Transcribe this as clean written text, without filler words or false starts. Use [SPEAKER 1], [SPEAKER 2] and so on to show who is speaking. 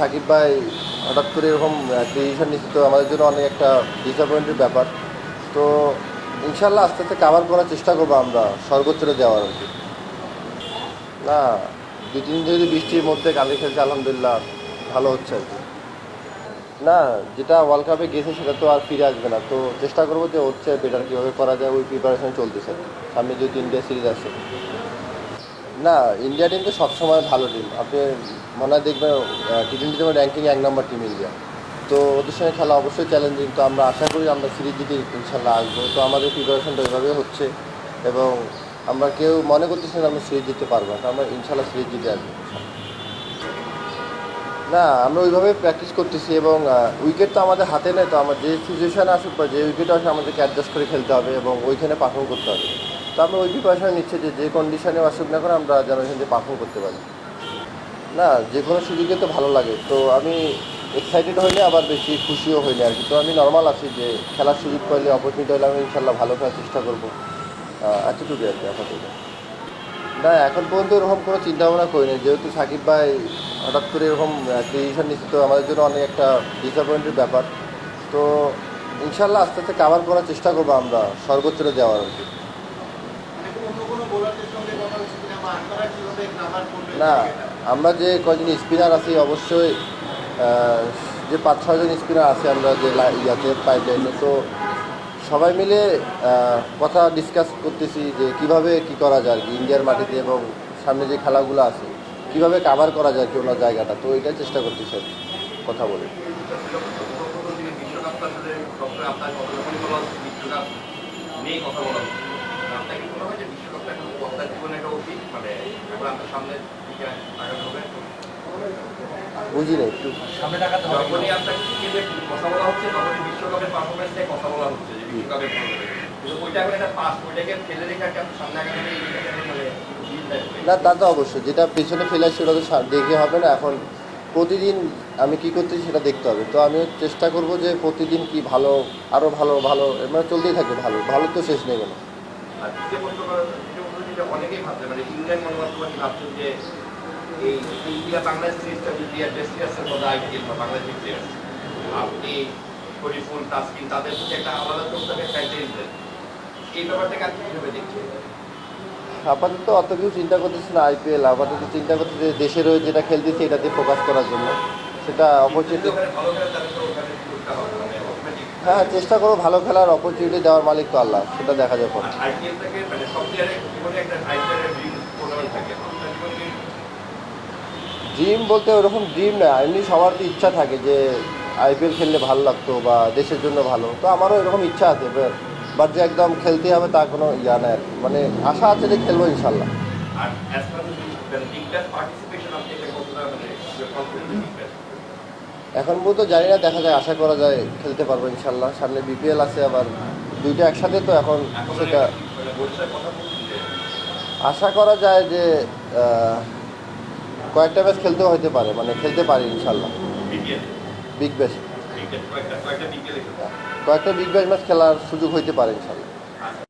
[SPEAKER 1] সাকিব ভাই হঠাৎ করে এরকম ডিসিশন নিচ্ছে, তো আমাদের জন্য অনেক একটা ডিসঅ্যাপয়েন্টেড ব্যাপার। তো ইনশাল্লাহ আস্তে আস্তে কাভার করার চেষ্টা করবো আমরা, সর্বোচ্চটা দেওয়ার আর কি। না, 2-3 দিন ধরে বৃষ্টির মধ্যে কালকে খেলছে, আলহামদুলিল্লাহ ভালো হচ্ছে আর কি। না, যেটা ওয়ার্ল্ড কাপে গেছে সেটা তো আর ফিরে আসবে না, তো চেষ্টা করবো যে হচ্ছে বেটার কীভাবে করা যায়, ওই প্রিপারেশন চলতেছে। সামনে যেহেতু ইন্ডিয়া সিরিজ আসছে। না, ইন্ডিয়া টিম তো সবসময় ভালো টিম। আপনি মনে হয় দেখবেন টি-20 যেমন র্যাঙ্কিং 1 নম্বর টিম ইন্ডিয়া। তো ওদের সঙ্গে খেলা অবশ্যই চ্যালেঞ্জিং। তো আমরা আশা করি আমরা সিরিজ জিতে ইনশাল্লাহ আসবো। তো আমাদের প্রিপারেশনটা ওইভাবে হচ্ছে, এবং আমরা কেউ মনে করতেছি না আমরা সিরিজ জিততে পারবো না। তো আমরা ইনশাল্লাহ সিরিজ জিতে আসবো। না, আমরা ওইভাবে প্র্যাকটিস করতেছি, এবং উইকেট তো আমাদের হাতে নেই। তো আমার যে সিচুয়েশানে আসুক বা যে উইকেটে আসে আমাদেরকে অ্যাডজাস্ট করে খেলতে হবে এবং ওইখানে পারফর্ম করতে হবে। তো আমরা ওই প্রিপারেশন নিচ্ছি যে যে কন্ডিশনে আসুক না করে আমরা যেন ওইখান থেকে পারফর্ম করতে পারি। না, যে কোনো সুযোগে তো ভালো লাগে। তো আমি এক্সাইটেড হইলে আবার বেশি খুশিও হইলে আর কি। তো আমি নর্মাল আছি যে খেলার সুযোগ পাইলে, অপরচুনিটি হলে আমি ইনশাল্লাহ ভালো খেলার চেষ্টা করবো। এতটুকুই আর কি আপাতত। না, এখন পর্যন্ত এরকম কোনো চিন্তা ভাবনা করিনি, যেহেতু সাকিব ভাই হঠাৎ করে এরকম ডিসিশন নিচ্ছে, তো আমাদের জন্য অনেক একটা ডিসঅ্যাপয়েন্টেড ব্যাপার। তো ইনশাল্লাহ আস্তে আস্তে কাভার করার চেষ্টা করবো আমরা, সর্বোচ্চটা দেওয়ার আর কি। না, আমরা যে কয়জন স্পিনার আছি অবশ্যই, আহ, যে 5-6 জন স্পিনার আছে আমরা যে ইয়াতে পাইপলাইনে, তো সবাই মিলে কথা ডিসকাস করতেছি যে কিভাবে কি করা যায় আর কি ইন্ডিয়ার মাটিতে, এবং সামনে যে খেলাগুলো আছে কিভাবে কাভার করা যায় কি ওনার জায়গাটা। তো এটাই চেষ্টা করতেছি আর কি, কথা বলে। বুঝি না একটু।
[SPEAKER 2] যখনই আপনার ক্রিকেটের কথা বলা হচ্ছে তখনই বিশ্বকাপের পারফরমেন্স নিয়ে কথা বলা হচ্ছে যে বিশ্বকাপের পারফরমেন্স, কিন্তু ওইটা এখন একটা পাস, ওইটাকে ফেলে রেখে আপনি সামনে আগামী
[SPEAKER 1] না, তা তো অবশ্যই, যেটা পেছনে ফেলে আসছে ওটা তো দেখে হবে না। এখন প্রতিদিন আমি কী করতেছি সেটা দেখতে হবে। তো আমি চেষ্টা করব যে প্রতিদিন কি ভালো, আরও ভালো ভালো মানে চলতেই থাকবে, ভালো ভালো তো শেষ নেই কোনো।
[SPEAKER 2] আর দ্বিতীয় প্রশ্নটা অনেকেই ভাবছে, মানে ইন্ডিয়ান গণমাধ্যমে ভাবছেন যে এই ইন্ডিয়া বাংলাদেশ সিরিজটা যদি টেস্ট সিরিজের মধ্যে আইপিএল বা বাংলাদেশ প্লেয়ার আপনি শরীফুল তাসকিন তাদের প্রতি একটা আলাদা প্রস্তাবের ফ্যান্টাইজ দেন, এই ব্যাপারটাকে আপনি কীভাবে দেখছেন?
[SPEAKER 1] আপাতত অত কিছু চিন্তা করতেছি না আইপিএল, আপাতত চিন্তা করতেছি যে দেশের হয়ে যেটা খেলতেছি এটাতে ফোকাস করার জন্য। সেটা অপরচুনিটি, হ্যাঁ চেষ্টা করবো ভালো খেলার অপরচুনিটি দেওয়ার মালিক তো আল্লাহ, সেটা দেখা যাবে পরে। ড্রিম বলতে ওরকম ড্রিম না, এমনি সবার তো ইচ্ছা থাকে যে আইপিএল খেললে ভালো লাগতো বা দেশের জন্য ভালো। তো আমারও এরকম ইচ্ছা আছে, বাট যে একদম খেলতে হবে তা কোনো ইয়া নেই আর কি। মানে আশা আছে যে খেলবো ইনশাল্লাহ। এখন পর্যন্ত জানি না, দেখা যায়, আশা করা যায় খেলতে পারবো ইনশাল্লাহ। সামনে বিপিএল আছে আবার, দুইটা একসাথে, তো এখন সেটা আশা করা যায় যে কয়েকটা ম্যাচ খেলতেও হতে পারে, মানে খেলতে পারি ইনশাল্লাহ। বিগ ব্যাশ, কয়েকটা বিগ ব্যাশ ম্যাচ খেলার সুযোগ হইতে পারে ইনশাল্লাহ।